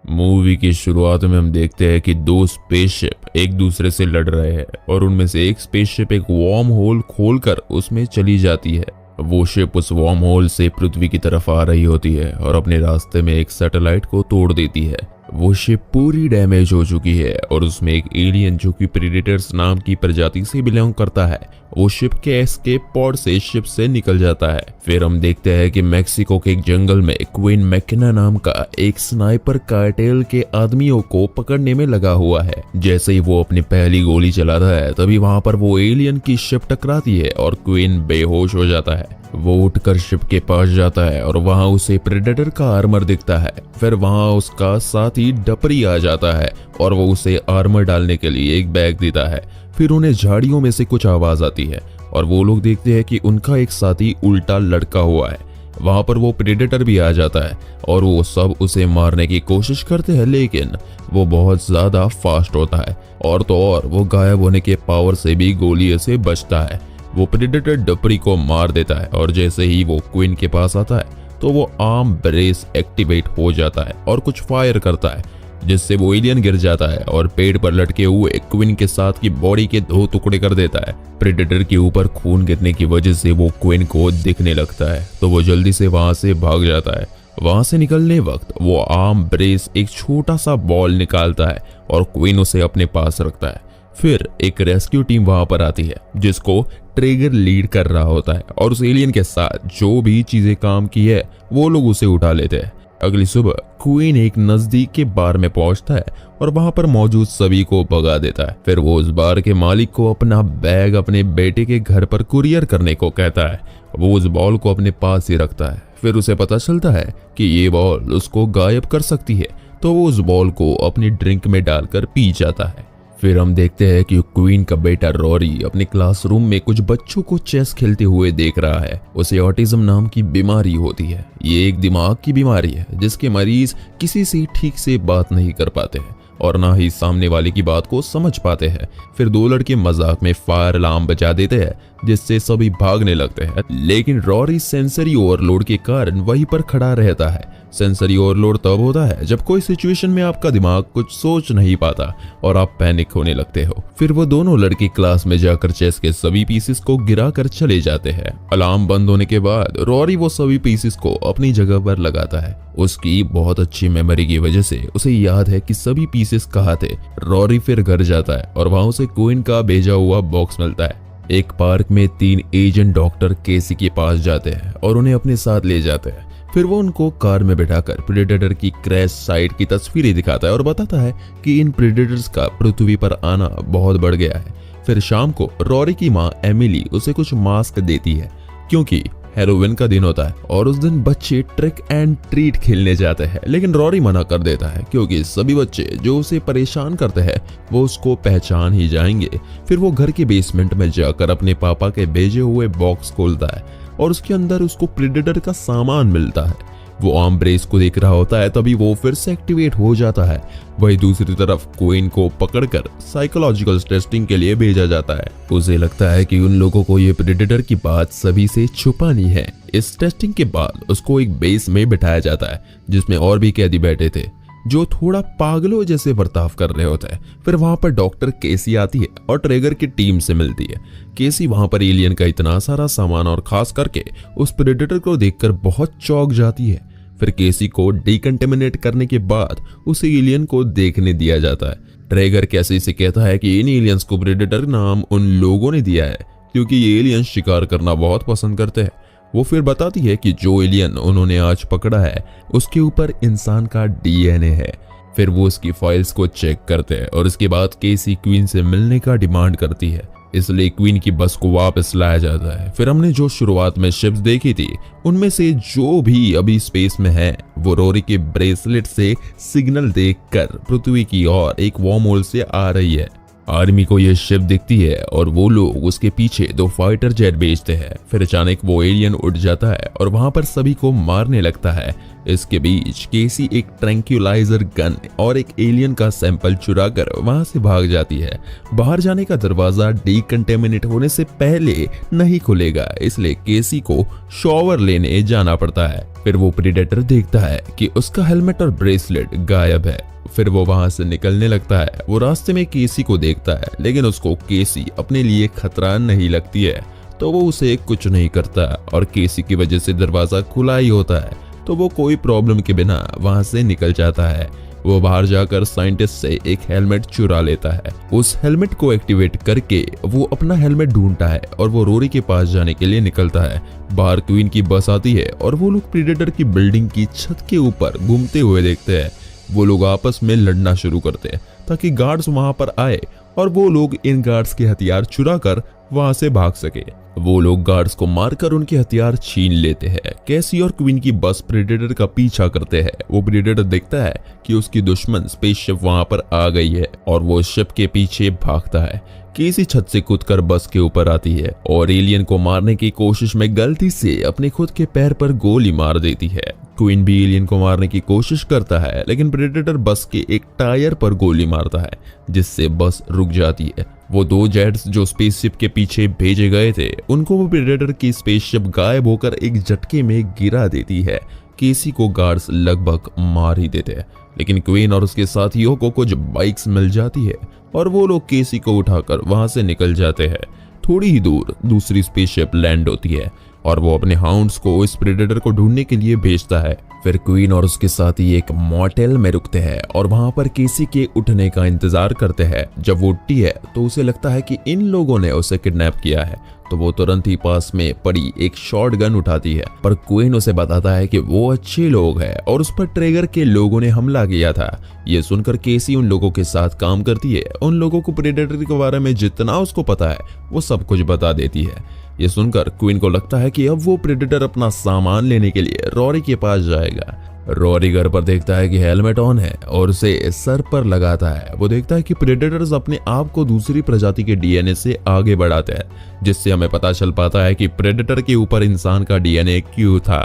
Movie की शुरुआत में हम देखते हैं कि दो स्पेसशिप एक दूसरे से लड़ रहे हैं और उनमें से एक स्पेसशिप एक वार्म होल खोलकर उसमें चली जाती है। वो शिप उस वार्म होल से पृथ्वी की तरफ आ रही होती है और अपने रास्ते में एक सैटेलाइट को तोड़ देती है। वो शिप पूरी डैमेज हो चुकी है और उसमें एक एलियन जो कि प्रेडेटर्स नाम की प्रजाति से बिलोंग करता है, वो शिप के एस्केप पॉड से शिप से निकल जाता है। फिर हम देखते हैं कि मेक्सिको के एक जंगल में क्वीन मैकेना नाम का एक स्नाइपर कार्टेल के आदमियों को पकड़ने में लगा हुआ है। जैसे ही वो अपनी पहली गोली चलाता है तभी वहां पर वो एलियन की शिप टकराती है और क्वीन बेहोश हो जाता है। वो उठकर शिप के पास जाता है और वहां उसे प्रेडेटर का आर्मर दिखता है। फिर वहां उसका साथी डपरी आ जाता है और वो उसे आर्मर डालने के लिए एक बैग देता है। फिर उन्हें झाड़ियों में से कुछ आवाज आती है और वो लोग देखते हैं कि उनका एक साथी उल्टा लटका हुआ है। वहां पर वो प्रेडेटर भी आ जाता है और वो सब उसे मारने की कोशिश करते हैं, लेकिन वो बहुत ज्यादा फास्ट होता है और तो और वो गायब होने के पावर से भी गोली से बचता है। वो प्रेडेटर डपरी को मार देता है और जैसे ही वो क्वीन के पास आता है तो वो आर्म ब्रेस एक्टिवेट हो जाता है और कुछ फायर करता है, जिससे वो एलियन गिर जाता है और पेड़ पर लटके हुए क्वीन के साथ की बॉडी के 2 टुकड़े कर देता है। प्रेडेटर के ऊपर खून गिरने की वजह से वो क्वीन को दिखने लगता है तो वो जल्दी से वहां से भाग जाता है। वहां से निकलने वक्त वो आर्म ब्रेस एक छोटा सा बॉल निकालता है और क्वीन उसे अपने पास रखता है। फिर एक रेस्क्यू टीम वहां पर आती है जिसको ट्रेगर लीड कर रहा होता है और उस एलियन के साथ जो भी चीजें काम की है वो लोग उसे उठा लेते हैं। अगली सुबह क्वीन एक नजदीक के बार में पहुंचता है और वहां पर मौजूद सभी को भगा देता है। फिर वो उस बार के मालिक को अपना बैग अपने बेटे के घर पर कुरियर करने को कहता है। वो उस बॉल को अपने पास ही रखता है। फिर उसे पता चलता है कि ये बॉल उसको गायब कर सकती है, तो वो उस बॉल को अपनी ड्रिंक में डालकर पी जाता है। फिर हम देखते हैं कि क्वीन का बेटा रॉरी अपने क्लासरूम में कुछ बच्चों को चेस खेलते हुए देख रहा है। उसे ऑटिज्म नाम की बीमारी होती है। ये एक दिमाग की बीमारी है जिसके मरीज किसी से ठीक से बात नहीं कर पाते हैं और ना ही सामने वाले की बात को समझ पाते हैं। फिर 2 लड़के मजाक में फायर अलार्म बजा देते हैं जिससे सभी भागने लगते हैं, लेकिन रॉरी सेंसरी ओवरलोड के कारण वहीं पर खड़ा रहता है। सेंसरी ओवरलोड तब होता है जब कोई सिचुएशन में आपका दिमाग कुछ सोच नहीं पाता और आप पैनिक होने लगते हो। फिर वो दोनों लड़के क्लास में जाकर चेस के सभी पीसेस को गिरा कर चले जाते हैं। अलार्म बंद होने के बाद रॉरी वो सभी पीसेस को अपनी जगह पर लगाता है। उसकी बहुत अच्छी मेमोरी की वजह से उसे याद है कि सभी पीसेस कहाँ थे। रॉरी फिर घर जाता है और वहां उसे क्वीन का भेजा हुआ बॉक्स मिलता है। एक पार्क में 3 एजेंट डॉक्टर केसी के पास जाते हैं और उन्हें अपने साथ ले जाते हैं। फिर वो उनको कार में बैठाकर प्रेडेटर की क्रैश साइट की तस्वीरें दिखाता है और बताता है कि इन प्रेडेटर्स का पृथ्वी पर आना बहुत बढ़ गया है। फिर शाम को रॉरी की माँ एमिली उसे कुछ मास्क देती है क्योंकि हैलोवीन का दिन होता है और उस दिन बच्चे ट्रिक एंड ट्रीट खेलने जाते हैं, लेकिन रॉरी मना कर देता है क्योंकि सभी बच्चे जो उसे परेशान करते हैं वो उसको पहचान ही जाएंगे। फिर वो घर के बेसमेंट में जाकर अपने पापा के भेजे हुए बॉक्स खोलता है और उसके अंदर उसको प्रेडेटर का सामान मिलता है। वो आर्म ब्रेस को देख रहा होता है तभी वो फिर से एक्टिवेट हो जाता है। वही दूसरी तरफ क्वीन को पकड़कर साइकोलॉजिकल टेस्टिंग के लिए भेजा जाता है। उसे लगता है कि उन लोगों को ये प्रेडेटर की बात सभी से छुपानी है। इस टेस्टिंग के बाद उसको एक बेस में बिठाया जाता है जिसमें और भी कैदी बैठे थे जो थोड़ा पागलों जैसे बर्ताव कर रहे होते हैं। फिर वहां पर डॉक्टर केसी आती है और ट्रेगर की टीम से मिलती है। केसी वहां पर एलियन का इतना सारा सामान और खास करके उस प्रेडेटर को देखकर बहुत चौंक जाती है। फिर केसी को डिकंटेमिनेट करने के बाद उसे एलियन को देखने दिया जाता है। ट्रेगर केसी से कहता है कि इन एलियंस को प्रेडेटर नाम उन लोगों ने दिया है क्योंकि ये एलियंस शिकार करना बहुत पसंद करते हैं। वो फिर बताती है कि जो एलियन उन्होंने आज पकड़ा है उसके ऊपर इंसान का डीएनए है। फिर वो उसकी फाइल्स को चेक करते हैं और उसके बाद केसी क्वीन से मिलने का डिमांड करती है, इसलिए क्वीन की बस को वापस लाया जाता है। फिर हमने जो शुरुआत में शिप्स देखी थी उनमें से जो भी अभी स्पेस में है वो रोरी के ब्रेसलेट से सिग्नल देखकर पृथ्वी की ओर एक वार्म होल से आ रही है। आर्मी को यह शिप दिखती है और वो लोग उसके पीछे 2 फाइटर जेट भेजते हैं। फिर अचानक वो एलियन उड़ जाता है और वहां पर सभी को मारने लगता है। इसके बीच केसी एक ट्रैंक्यूलाइजर गन और एक एलियन का सैंपल चुराकर वहां से भाग जाती है। बाहर जाने का दरवाजा डीकंटेमिनेट होने से पहले नहीं खुलेगा, इसलिए केसी को शॉवर लेने जाना पड़ता है। फिर वो प्रेडेटर देखता है कि उसका हेलमेट और ब्रेसलेट गायब है। फिर वो वहां से निकलने लगता है। वो रास्ते में केसी को देखता है, लेकिन उसको केसी अपने लिए खतरा नहीं लगती है, तो वो उसे कुछ नहीं करता और केसी की वजह से दरवाजा खुला ही होता है, तो वो कोई प्रॉब्लम के बिना वहां से निकल जाता है। वो बाहर जाकर साइंटिस्ट से एक हेलमेट चुरा लेता है। उस हेलमेट को एक्टिवेट करके वो अपना हेलमेट ढूंढता है और वो रोरी के पास जाने के लिए निकलता है। बाहर क्वीन की बस आती है और वो लोग प्रेडेटर की बिल्डिंग की छत के ऊपर घूमते हुए देखते हैं। वो लोग आपस में लड़ना शुरू करते हैं ताकि गार्ड्स वहां पर आए और वो लोग इन गार्ड्स के हथियार चुरा कर वहां से भाग सके। वो लोग गार्ड्स को मारकर उनके हथियार छीन लेते हैं। कैसी और क्वीन की बस प्रेडेटर का पीछा करते हैं। वो प्रेडेटर देखता है कि उसकी दुश्मन स्पेसशिप वहां पर आ गई है और वो शिप के पीछे भागता है। केसी छत से कूदकर बस के ऊपर आती है और एलियन को मारने की कोशिश में गलती से अपने खुद के पैर पर गोली मार देती है। क्वीन भी एलियन को मारने की कोशिश करता है, लेकिन प्रेडेटर बस के एक टायर पर गोली मारता है, जिससे बस रुक जाती है। वो 2 जेट्स जो स्पेसशिप के पीछे भेजे गए थे, उनको वो प्रेडेटर की स्पेसशिप गायब होकर एक झटके में गिरा देती है। केसी को गार्ड्स लगभग मार ही देते हैं, लेकिन क्वीन और उसके साथियों को कुछ बाइक्स मिल जाती है और वो लोग केसी को उठाकर वहां से निकल जाते हैं। थोड़ी ही दूर दूसरी स्पेसशिप लैंड होती है और वो अपने हाउंड्स को इस प्रेडेटर को ढूंढने के लिए भेजता है। फिर क्वीन और उसके साथी एक मोटेल में रुकते हैं और वहां पर केसी के उठने का इंतजार करते हैं। जब वो उठती है तो उसे लगता है कि इन लोगों ने उसे किडनैप किया है, तो वो तुरंत ही पास में पड़ी एक शॉट गन उठाती है, पर क्वीन उसे बताता है कि वो अच्छे लोग हैं और उस पर ट्रेगर के लोगों ने हमला किया था। ये सुनकर केसी उन लोगों के साथ काम करती है। उन लोगों को प्रेडेटर के बारे में जितना उसको पता है वो सब कुछ बता देती है। ये सुनकर क्वीन को लगता है कि अब वो प्रेडेटर अपना सामान लेने के लिए रॉरी के पास जाएगा। रॉरी घर पर देखता है कि हेलमेट ऑन है और उसे सर पर लगाता है। वो देखता है कि प्रेडेटर्स अपने आप को दूसरी प्रजाति के डीएनए से आगे बढ़ाते हैं, जिससे हमें पता चल पाता है कि प्रेडेटर के ऊपर इंसान का डीएनए क्यों था।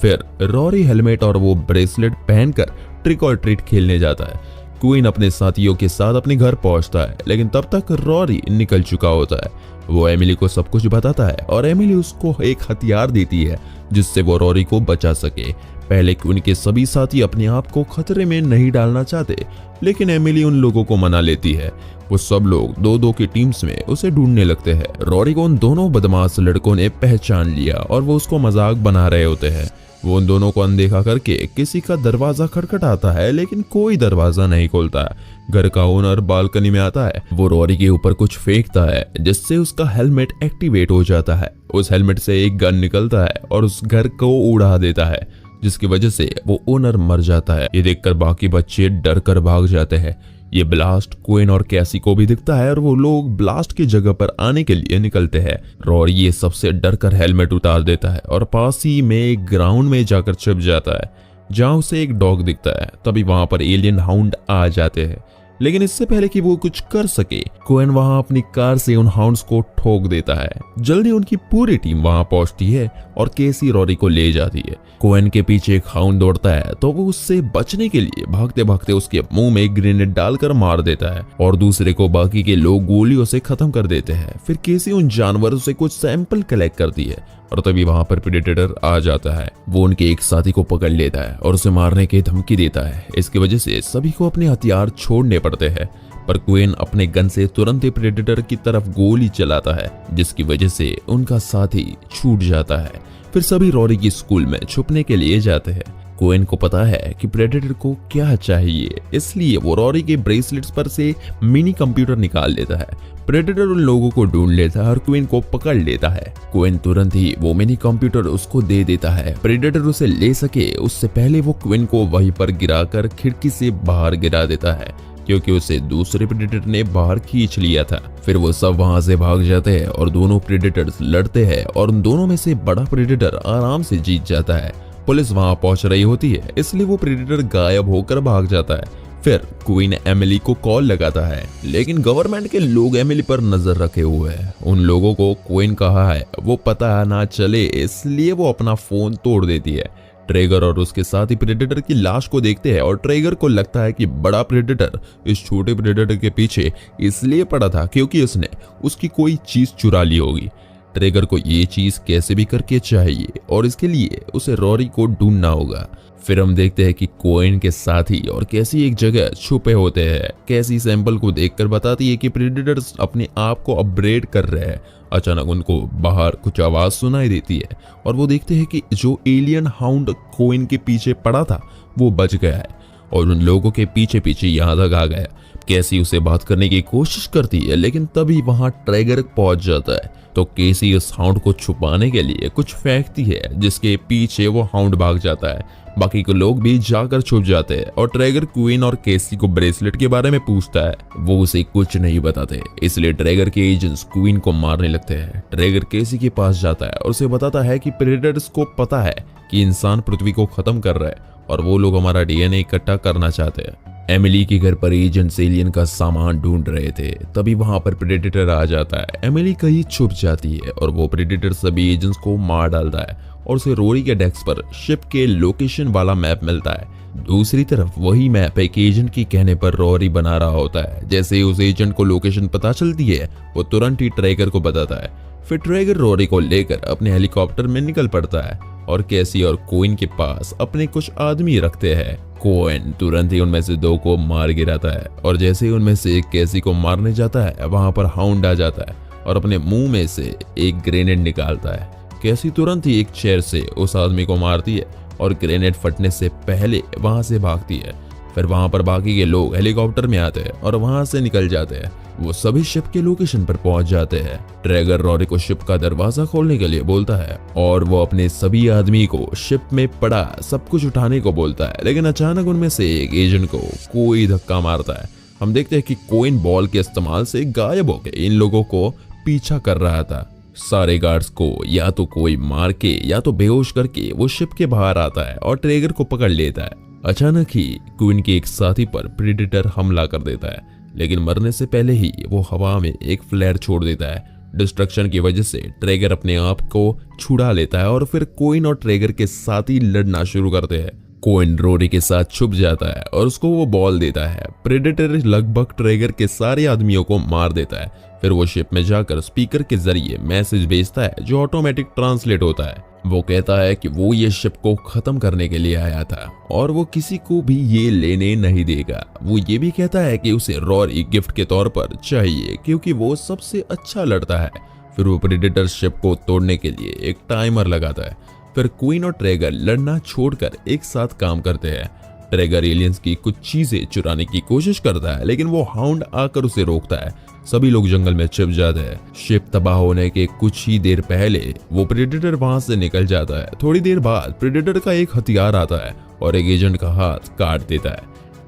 फिर रॉरी हेलमेट और वो ब्रेसलेट पहनकर ट्रिक और ट्रीट खेलने जाता है। क्वीन अपने साथियों के साथ अपने घर पहुंचता है, लेकिन तब तक रॉरी निकल चुका होता है। वो एमिली को सब कुछ बताता है और एमिली उसको एक हथियार देती है जिससे वो रॉरी को बचा सके। पहले क्वीन के सभी साथी अपने आप को खतरे में नहीं डालना चाहते, लेकिन एमिली उन लोगों को मना लेती है। वो सब लोग 2-2 की टीम्स में उसे ढूंढने लगते हैं। रॉरी को उन दोनों बदमाश लड़कों ने पहचान लिया और वो उसको मजाक बना रहे होते हैं। वो उन दोनों को अनदेखा करके किसी का दरवाजा खटखटाता है, लेकिन कोई दरवाजा नहीं खोलता। घर का ओनर बालकनी में आता है। वो रॉरी के ऊपर कुछ फेंकता है जिससे उसका हेलमेट एक्टिवेट हो जाता है। उस हेलमेट से एक गन निकलता है और उस घर को उड़ा देता है, जिसकी वजह से वो ओनर मर जाता है। ये देखकर बाकी बच्चे डर कर भाग जाते हैं। ये ब्लास्ट क्वीन और कैसी को भी दिखता है और वो लोग ब्लास्ट की जगह पर आने के लिए निकलते हैं। रॉरी ये सबसे डर कर हेलमेट उतार देता है और पास ही में एक ग्राउंड में जाकर छिप जाता है, जहां उसे एक डॉग दिखता है। तभी वहां पर एलियन हाउंड आ जाते हैं, लेकिन इससे पहले कि वो कुछ कर सके, क्वीन वहां अपनी कार से उन हाउंड्स को ठोक देता है। जल्दी उनकी पूरी टीम वहां पहुंचती है और केसी रॉरी को ले जाती है। क्वीन के पीछे एक हाउंड दौड़ता है, तो वो उससे बचने के लिए भागते भागते उसके मुंह में एक ग्रेनेड डालकर मार देता है और दूसरे को बाकी के लोग गोलियों से खत्म कर देते हैं। फिर केसी उन जानवरों से कुछ सैंपल कलेक्ट करती है और तभी वहां पर प्रेडेटर आ जाता है। वो उनके एक साथी को पकड़ लेता है और उसे मारने की धमकी देता है। इसकी वजह से सभी को अपने हथियार छोड़ने पड़ते हैं, पर क्वीन अपने गन से तुरंत ही प्रेडेटर की तरफ गोली चलाता है, जिसकी वजह से उनका साथी छूट जाता है। फिर सभी रॉरी की स्कूल में छुपने के लिए जाते हैं। क्वीन को पता है कि प्रेडेटर को क्या चाहिए, इसलिए वो रॉरी के ब्रेसलेट्स पर से मिनी कंप्यूटर निकाल लेता है। प्रेडेटर उन लोगों को ढूंढ लेता है और क्वीन को पकड़ लेता है। क्वीन तुरंत ही वो मिनी कंप्यूटर उसको दे देता है। प्रेडेटर उसे ले सके उससे पहले वो क्वीन को वहीं पर गिराकर खिड़की से बाहर गिरा देता है, क्योंकि उसे दूसरे प्रेडेटर ने बाहर खींच लिया था। फिर वो सब वहां से भाग जाते हैं और दोनों प्रेडेटर्स लड़ते हैं और उन दोनों में से बड़ा प्रेडेटर आराम से जीत जाता है। पुलिस वहां पहुंच रही होती है, इसलिए वो प्रेडेटर गायब होकर भाग जाता है। फिर क्वीन एमिली को कॉल लगाता है, लेकिन गवर्नमेंट के लोग एमिली पर नजर रखे हुए हैं। उन लोगों को क्वीन कहा है वो पता ना चले, इसलिए वो अपना फोन तोड़ देती है। ट्रेगर और उसके साथ ही प्रेडेटर की लाश को देखते हैं और ट्रेगर को लगता है कि बड़ा प्रेडेटर इस छोटे प्रेडेटर के पीछे इसलिए पड़ा था क्योंकि उसने उसकी कोई चीज चुरा ली होगी। ट्रेगर को ये चीज कैसे भी करके चाहिए और इसके लिए उसे रॉरी को ढूंढना होगा। फिर हम देखते हैं कि कोएन के साथी और कैसी एक जगह छुपे होते हैं। कैसी सैंपल को देखकर बताती है कि प्रेडेटर्स अपने आप को अपग्रेड कर रहे हैं। अचानक उनको बाहर कुछ आवाज सुनाई देती है और वो देखते हैं कि जो एलियन हाउंड कोएन के पीछे पड़ा था वो बच गया है और उन लोगों के पीछे पीछे यहाँ तक आ गया। केसी उसे बात करने की कोशिश करती है लेकिन तभी वहां ट्रेगर पहुंच जाता है। तो केसी उस हाउंड को छुपाने के लिए कुछ फेंकती है जिसके पीछे वो हाउंड भाग जाता है। बाकी के लोग भी जाकर छुप जाते हैं और ट्रेगर क्वीन और केसी को ब्रेसलेट के बारे में पूछता है। वो उसे कुछ नहीं बताते, इसलिए ट्रेगर के एजेंट्स क्वीन को मारने लगते हैं। ट्रेगर केसी के पास जाता है और उसे बताता है कि प्रेडेटर्स को पता है कि इंसान पृथ्वी को खत्म कर रहा है और वो लोग हमारा डीएनए इकट्ठा करना चाहते हैं। एमिली के घर पर एजेंट्स एलियन का सामान ढूंढ रहे थे, तभी वहां पर प्रेडेटर आ जाता है। एमिली कहीं छुप जाती है और वो प्रेडेटर सभी एजेंट्स को मार डालता है और उसे रोरी के डेस्क पर शिप के लोकेशन वाला मैप मिलता है। दूसरी तरफ वही मैप एक एजेंट की कहने पर रोरी बना रहा होता है। जैसे ही उस एजेंट को लोकेशन पता चलती है वो तुरंत ही ट्रेगर को बताता है। फिर ट्रेगर रोरी को लेकर अपने हेलीकॉप्टर में निकल पड़ता है और कैसी और कोइन के पास अपने कुछ आदमी रखते हैं। कोएन तुरंत ही उनमें से दो को मार गिराता है और जैसे ही उनमें से एक कैसी को मारने जाता है वहां पर हाउंड आ जाता है और अपने मुंह में से एक ग्रेनेड निकालता है। कैसी तुरंत ही एक चेयर से उस आदमी को मारती है और ग्रेनेड फटने से पहले वहां से भागती है। फिर वहां पर बाकी के लोग हेलीकॉप्टर में आते हैं और वहां से निकल जाते हैं। वो सभी शिप के लोकेशन पर पहुंच जाते हैं। ट्रेगर रोरी को शिप का दरवाजा खोलने के लिए बोलता है और वो अपने सभी आदमी को शिप में पड़ा सब कुछ उठाने को बोलता है, लेकिन अचानक उनमें से एक एजेंट को कोई धक्का मारता है। हम देखते हैं कि कोइन बॉल के इस्तेमाल से गायब होकर इन लोगों को पीछा कर रहा था। सारे गार्ड्स को या तो कोई मार के या तो बेहोश करके वो शिप के बाहर आता है और ट्रेगर को पकड़ लेता है। अचानक ही क्वीन के एक साथी पर प्रेडेटर हमला कर देता है, लेकिन मरने से पहले ही वो हवा में एक फ्लेयर छोड़ देता है। डिस्ट्रक्शन की वजह से ट्रेगर अपने आप को छुड़ा लेता है और फिर कोइन और ट्रेगर के साथ ही लड़ना शुरू करते हैं। कोइन रोरी के साथ छुप जाता है और उसको वो बॉल देता है। प्रेडेटर लगभग ट्रेगर के सारे आदमियों को मार देता है। फिर वो शिप में जाकर स्पीकर के जरिए मैसेज भेजता है जो ऑटोमेटिक ट्रांसलेट होता है। वो कहता है कि वो ये शिप को खत्म करने के लिए आया था और वो किसी को भी ये लेने नहीं देगा। वो ये भी कहता है कि उसे रोरी गिफ्ट के तौर पर चाहिए क्योंकि वो सबसे अच्छा लड़ता है। फिर वो प्रेडेटर शिप को तोड़ने के लिए एक टाइमर लगाता है। फिर क्वीन और ट्रेगर लड़ना छोड़कर एक साथ काम करते हैं। ट्रेगर एलियंस की कुछ चीजें चुराने की कोशिश करता है, लेकिन वो हाउंड आकर उसे रोकता है। सभी लोग जंगल में छिप जाते हैं। शिप तबाह होने के कुछ ही देर पहले वो प्रेडेटर वहां से निकल जाता है। थोड़ी देर बाद प्रेडेटर का एक हथियार आता है और एक एजेंट का हाथ काट देता है।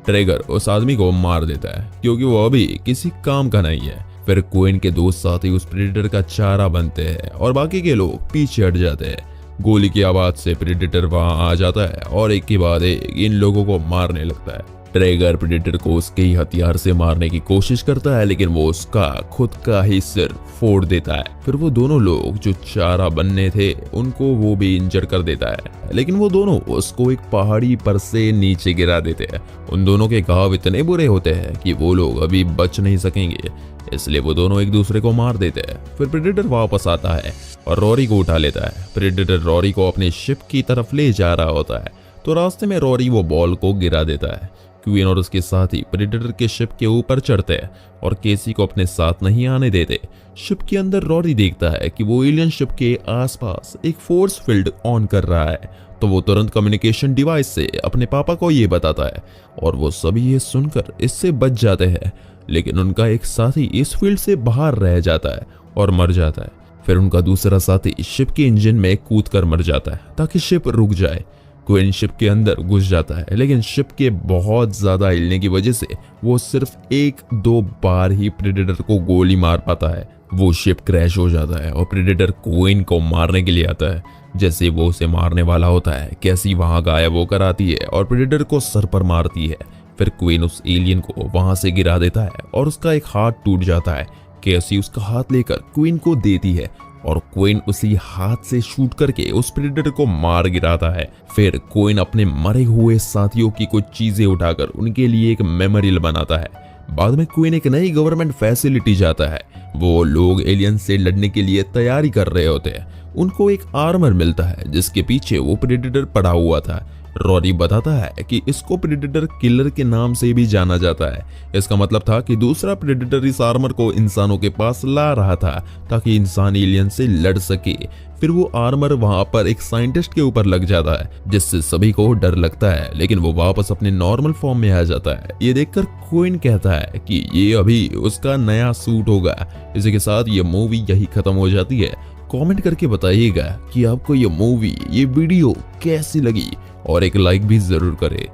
ट्रेगर उस आदमी को मार देता है क्योंकि वो अभी किसी काम का नहीं है। फिर कोइन के दोस्त साथी उस प्रेडेटर का चारा बनते हैं और बाकी के लोग पीछे हट जाते हैं। गोली की आवाज से प्रेडेटर वहां आ जाता है और एक के बाद एक इन लोगों को मारने लगता है। ट्रेगर प्रेडेटर को उसके ही हथियार से मारने की कोशिश करता है, लेकिन वो उसका खुद का ही सिर फोड़ देता है। फिर वो दोनों लोग जो चारा बनने थे उनको वो भी इंजर कर देता है, लेकिन वो दोनों उसको एक पहाड़ी पर से नीचे गिरा देते हैं। उन दोनों के घाव इतने बुरे होते हैं कि वो लोग अभी बच नहीं सकेंगे, इसलिए वो दोनों एक दूसरे को मार देते हैं। फिर प्रेडेटर वापस आता है और रोरी को उठा लेता है। प्रेडेटर रोरी को अपने शिप की तरफ ले जा रहा होता है, तो रास्ते में रोरी वो बॉल को गिरा देता है। क्वीन और उसके साथी प्रेडेटर के शिप के ऊपर चढ़ते हैं और केसी को अपने साथ नहीं आने देते। शिप के अंदर रोरी देखता है कि वो एलियन शिप के आसपास एक फोर्स फील्ड ऑन कर रहा है, तो वो तुरंत कम्युनिकेशन डिवाइस से अपने पापा को ये बताता है और वो सभी ये सुनकर इससे बच जाते हैं। लेकिन उनका एक साथी इस फील्ड से बाहर रह जाता है और मर जाता है। फिर उनका दूसरा साथी शिप के इंजन में कूद कर मर जाता है ताकि शिप रुक जाए। क्वीन शिप के अंदर घुस जाता है, लेकिन शिप के बहुत ज्यादा हिलने की वजह से वो सिर्फ 1-2 बार ही प्रेडेटर को गोली मार पाता है। वो शिप क्रैश हो जाता है और प्रेडेटर क्वीन को मारने के लिए आता है। जैसे वो उसे मारने वाला होता है, कैसी वहां गायब होकर आती है और प्रेडेटर को सर पर मारती है। फिर क्वीन उस एलियन को वहां से गिरा देता है और उसका एक हाथ टूट जाता है। कैसी उसका हाथ लेकर क्वीन को देती है और क्वीन उसी हाथ से शूट करके उस प्रेडेटर को मार गिराता है। फिर क्वीन अपने मरे हुए साथियों की कुछ चीजें उठाकर उनके लिए एक मेमोरियल बनाता है। बाद में क्वीन एक नई गवर्नमेंट फैसिलिटी जाता है। वो लोग एलियन से लड़ने के लिए तैयारी कर रहे होते हैं। उनको एक आर्मर मिलता है जिसके पीछे वो प्रेडेटर पड़ा हुआ था। रॉरी बताता है कि इसको प्रेडेटर किलर के नाम से भी जाना जाता है। इसका मतलब था कि दूसरा प्रेडेटर इस आर्मर को इंसानों के पास ला रहा था ताकि इंसान एलियन से लड़ सके। फिर वो आर्मर वहां पर एक साइंटिस्ट के ऊपर लग जाता है जिससे सभी को डर लगता है, लेकिन वो वापस अपने नॉर्मल फॉर्म में आ जाता है। ये देखकर क्वीन कहता है कि ये अभी उसका नया सूट होगा। इसी के साथ ये मूवी यही खत्म हो जाती है। कमेंट करके बताइएगा कि आपको ये मूवी, ये वीडियो कैसी लगी और एक लाइक भी जरूर करें।